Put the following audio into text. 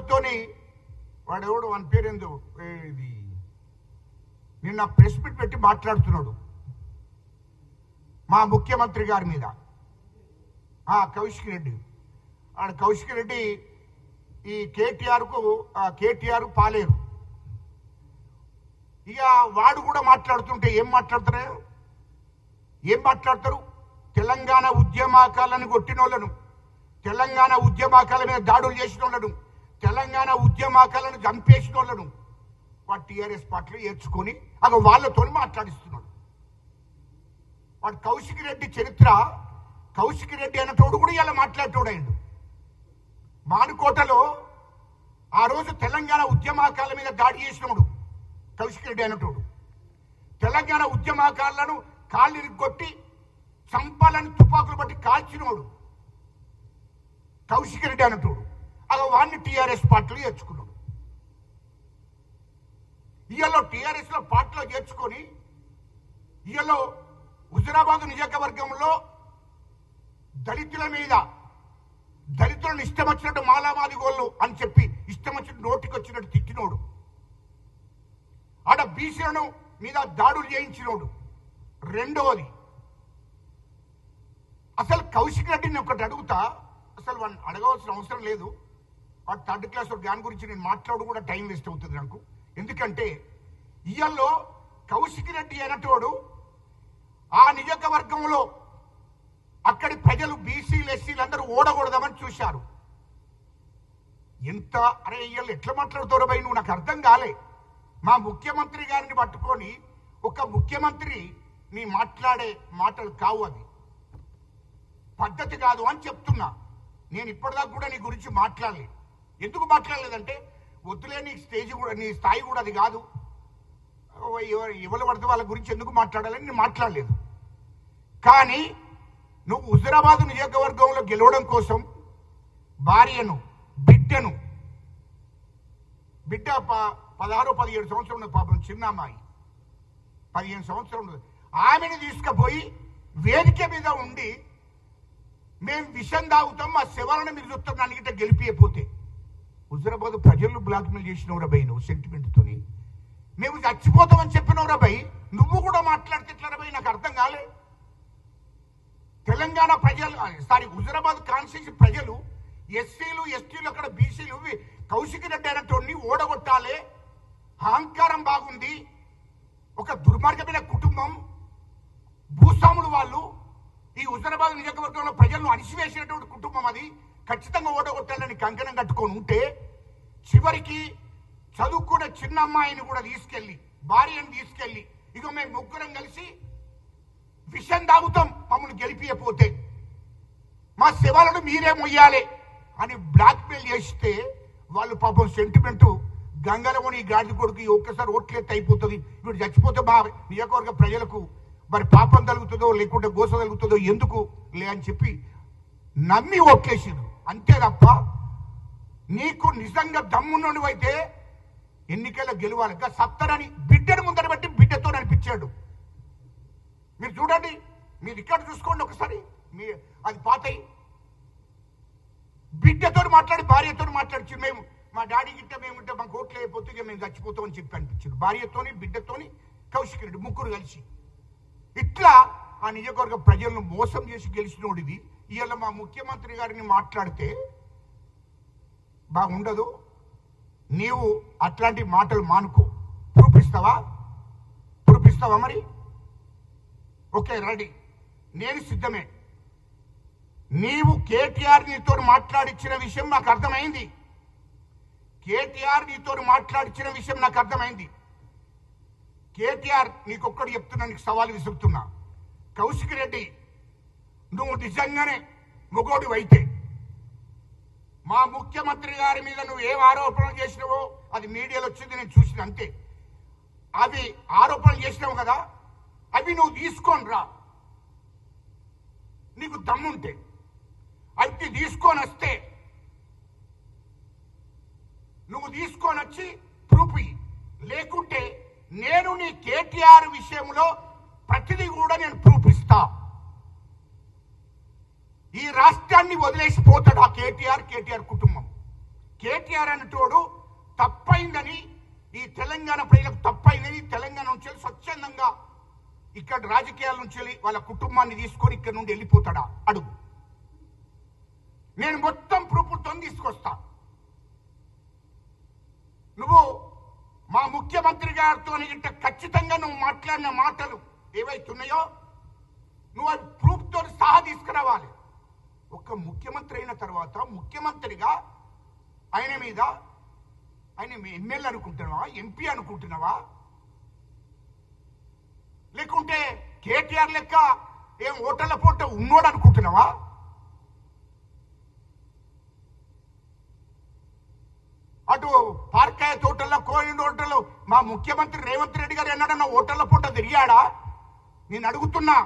వాడెవడతోని వాడెవడు అని పేరేందు ఇది నిన్న ప్రెస్ మీట్ పెట్టి మాట్లాడుతున్నాడు మా ముఖ్యమంత్రి గారి మీద. కౌశిక్ రెడ్డి కౌశిక్ రెడ్డి ఈ కేటీఆర్ పాలేరు. ఇక వాడు కూడా మాట్లాడుతుంటే ఏం మాట్లాడతారు? తెలంగాణ ఉద్యమకాలను కొట్టిన వాళ్ళను, తెలంగాణ ఉద్యమకాల మీద దాడులు చేసిన వాళ్ళను, తెలంగాణ ఉద్యమకాలను చంపేసిన వాళ్ళను వాడు టీఆర్ఎస్ పార్టీలో ఏర్చుకొని వాళ్ళతో మాట్లాడిస్తున్నాడు. వాడు కౌశిక్ రెడ్డి చరిత్ర, కౌశిక్ రెడ్డి అన్నతోడు కూడా ఇలా మాట్లాడేటోడైండు. మానుకోటలో ఆ రోజు తెలంగాణ ఉద్యమకాల మీద దాడి చేసినోడు కౌశిక్ రెడ్డి అన్నతోడు. తెలంగాణ ఉద్యమకాలను కాళ్ళు కొట్టి చంపాలని తుపాకులు బట్టి కాల్చినోడు కౌశిక్ రెడ్డి అన్నతోడు. వాడిని టీఆర్ఎస్ పార్టీలో చేర్చుకున్నాడు. ఇయ్యలో టీఆర్ఎస్ లో పార్టీలో చేర్చుకొని ఇయ్యలో హుజురాబాద్ నియోజకవర్గంలో దళితులను ఇష్టం వచ్చినట్టు మాలామాది గోళ్ళు అని చెప్పి ఇష్టం వచ్చినట్టు నోటికి వచ్చినట్టు తిట్టినోడు, ఆడ బీసీలను మీద దాడులు చేయించినోడు. రెండవది, అసలు కౌశిక్ రెడ్డిని ఒకటి అడుగుతా, అసలు వాడిని అడగవలసిన అవసరం లేదు. వాడు 3rd క్లాస్ జ్ఞానం గురించి నేను మాట్లాడు కూడా టైం వేస్ట్ అవుతుంది నాకు. ఎందుకంటే ఇయ్యల్లో కౌశిక్ రెడ్డి అనేటోడు ఆ నియోజకవర్గంలో అక్కడి ప్రజలు బీసీలు ఎస్సీలు అందరూ ఓడకూడదామని చూశారు. ఇయ్యలు ఎట్లా మాట్లాడుతారో భయ్, నువ్వు నాకు అర్థం కాలే. మా ముఖ్యమంత్రి గారిని పట్టుకొని ఒక ముఖ్యమంత్రి నీ మాట్లాడే మాటలు కావు, అది పద్ధతి కాదు అని చెప్తున్నా. నేను ఇప్పటిదాకా కూడా నీ గురించి మాట్లాడలేదు. ఎందుకు మాట్లాడలేదంటే వద్దులే, నీ స్టేజ్ కూడా నీ స్థాయి కూడా అది కాదు, ఎవరు పడితే వాళ్ళ గురించి ఎందుకు మాట్లాడాలని నేను మాట్లాడలేదు. కానీ నువ్వు హుజురాబాద్ నియోజకవర్గంలో గెలవడం కోసం భార్యను బిడ్డ 16-17 సంవత్సరం ఉన్నది పాపం, చిన్న అమ్మాయి 15 సంవత్సరం ఉన్నది. ఆమెను తీసుకుపోయి వేదిక మీద ఉండి మేము విషం తాగుతాం, మా శివాలను మీరు చూస్తాం, నన్ను గిట్ట గెలిపియపోతే హుజురాబాద్ ప్రజలు బ్లాక్మెయిల్ చేసినవరా భయ్, నువ్వు సెంటిమెంట్తోని మేము చచ్చిపోతామని చెప్పినవరా భయ్. నువ్వు కూడా మాట్లాడితే ఎట్లా భయ్, నాకు అర్థం కాలే. తెలంగాణ ప్రజలు హుజురాబాద్ కాన్స్టిట్యూన్సీ ప్రజలు ఎస్సీలు ఎస్టీలు అక్కడ బీసీలు కౌశిక్ రెడ్డి అయినటువంటి ఓడగొట్టాలి, అహంకారం బాగుంది, ఒక దుర్మార్గమైన కుటుంబం, భూస్వాములు వాళ్ళు, ఈ హుజురాబాద్ నియోజకవర్గంలో ప్రజలను అణిసివేసినటువంటి కుటుంబం, అది ఖచ్చితంగా ఓడగొట్టాలని కంకణం కట్టుకొని ఉంటే చివరికి చదువుకున్న చిన్న అమ్మాయిని కూడా తీసుకెళ్లి భార్యను తీసుకెళ్లి ఇక మేము ముగ్గురం కలిసి విషం తాగుతాం మమ్మల్ని గెలిపియపోతే, మా శవాలను మీరే మొయ్యాలి అని బ్లాక్మెయిల్ చేస్తే వాళ్ళు పాపం సెంటిమెంటు గంగలమని గాడి కొడుకు ఒక్కసారి ఓట్లెత్తి అయిపోతుంది, ఇప్పుడు చచ్చిపోతే మా నియోజకవర్గ ప్రజలకు మరి పాపం తగులుతుందో లేకుంటే గోస తగులుతుందో ఎందుకు లే అని చెప్పి నమ్మి ఓట్లేసిండు. అంతే తప్ప నీకు నిజంగా దమ్మున్నోడివైతే ఎన్నికల్లో గెలవాలి. సత్తరని బిడ్డను ముందర బట్టి బిడ్డతో అనిపించాడు. మీరు చూడండి, మీరు ఇక్కడ చూసుకోండి ఒకసారి, అది పాతయి బిడ్డతో మాట్లాడి భార్యతో మాట్లాడి మేము మా డాడీ గిట్ట మేము ఉంటే మాకు ఓట్లు అయిపోతే మేము చచ్చిపోతామని చెప్పి అనిపించాడు. భార్యతోని బిడ్డతోని కౌశిక్ రెడ్డి ముగ్గురు కలిసి ఇట్లా ఆ నియోజకవర్గ ప్రజలను మోసం చేసి గెలిచినోడివి. ఇవాళ మా ముఖ్యమంత్రి గారిని మాట్లాడితే బాగుండదు. నీవు అట్లాంటి మాటలు మానుకో. ప్రూఫ్ ఇస్తావా మరి? ఓకే, రెడీ, నేను సిద్ధమే. నీవు కేటీఆర్ నీతో మాట్లాడించిన విషయం నాకు అర్థమైంది. కేటీఆర్ నీకొక్కడు చెప్తున్నా, నీకు సవాల్ విసురుతున్నా. కౌశిక్ రెడ్డి, నువ్వు నిజంగానే మొగోడు అయితే మా ముఖ్యమంత్రి గారి మీద నువ్వు ఏం ఆరోపణలు చేసినావో అది మీడియాలో వచ్చింది, నేను చూసిన అంతే. అవి ఆరోపణలు చేసినావు కదా, అవి నువ్వు తీసుకొని రా, నీకు దమ్ముంటే అవి తీసుకొని వస్తే నువ్వు తీసుకొని వచ్చి ప్రూఫ్ లేకుంటే నేను నీ కేటీఆర్ విషయంలో ప్రతిదీ కూడా నేను ప్రూఫ్ ఇస్తా. ఈ రాష్ట్రాన్ని వదిలేసిపోతాడు ఆ కేటీఆర్ కుటుంబం. కేటీఆర్ అనేటోడు తప్పైందని, ఈ తెలంగాణ ప్రజలకు తప్పైందని తెలంగాణ నుంచి స్వచ్ఛందంగా ఇక్కడ రాజకీయాల నుంచి వాళ్ళ కుటుంబాన్ని తీసుకొని ఇక్కడ నుండి వెళ్ళిపోతాడా అడుగు. నేను మొత్తం ప్రూఫ్తో తీసుకొస్తా. నువ్వు మా ముఖ్యమంత్రి గారితో ఇంత ఖచ్చితంగా నువ్వు మాట్లాడిన మాటలు ఏవైతున్నాయో నువ్వు అది ప్రూఫ్తో సహా తీసుకురావాలి. ఒక ముఖ్యమంత్రి అయిన తర్వాత ముఖ్యమంత్రిగా ఆయన మీద ఆయన ఎమ్మెల్యే అనుకుంటున్నావా, ఎంపీ అనుకుంటున్నావా, లేకుంటే కేటీఆర్ లెక్క ఏం ఓటర్ల పూట ఉన్నోడు అనుకుంటున్నావా? అటు పార్కాయ తోటల్లో, కోయిన హోటల్లో మా ముఖ్యమంత్రి రేవంత్ రెడ్డి గారు ఎన్నడన్నా ఓటర్ల పూట తిరిగాడా? నేను అడుగుతున్నా.